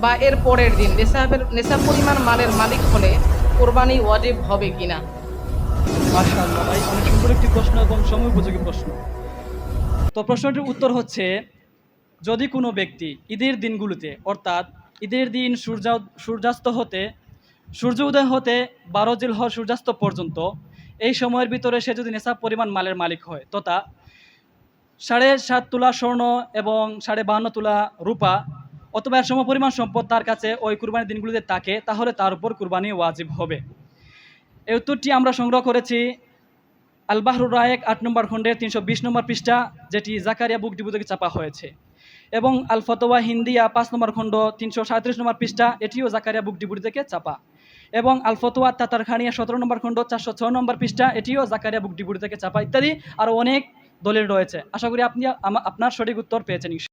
বা এর পরের দিন নেশাব পরিমাণ মালের মালিক হলে কোরবানি ওয়াজিব হবে কিনা? মাশাআল্লাহ ভাই, অনেক সুন্দর একটি প্রশ্ন এবং সময় উপযোগী প্রশ্ন। তো প্রশ্নটির উত্তর হচ্ছে, যদি কোনো ব্যক্তি ঈদের দিনগুলোতে, অর্থাৎ ঈদের দিন সূর্যাস্ত হতে, সূর্য উদয় হতে 12 জিলহজ সূর্যাস্ত পর্যন্ত এই সময়ের ভিতরে সে যদি নেশাব পরিমাণ মালের মালিক হয়, তথা 7.5 তোলা স্বর্ণ এবং 52.5 তোলা রূপা অথবা এর সমপরিমাণ সম্পদ তার কাছে ওই কুরবানির দিনগুলিতে থাকে, তাহলে তার উপর কুরবানি ওয়াজিব হবে। এই উত্তরটি আমরা সংগ্রহ করেছি আল বাহরুর রায়েক 8 নম্বর খণ্ডের 320 নম্বর পৃষ্ঠা, যেটি জাকারিয়া বুক ডিপো থেকে ছাপা হয়েছে, এবং আল ফতোয়া হিন্দিয়া 5 নম্বর খণ্ড 337 নম্বর পৃষ্ঠা, এটিও জাকারিয়া বুক ডিপো থেকে ছাপা, এবং আল ফতোয়া তাতারখানিয়া 17 নম্বর খণ্ড 406 নম্বর পৃষ্ঠা, এটিও জাকারিয়া বুক ডিপো থেকে ছাপা, ইত্যাদি আরও অনেক দলিল রয়েছে। আশা করি আপনি আপনার সঠিক উত্তর পেয়েছেন।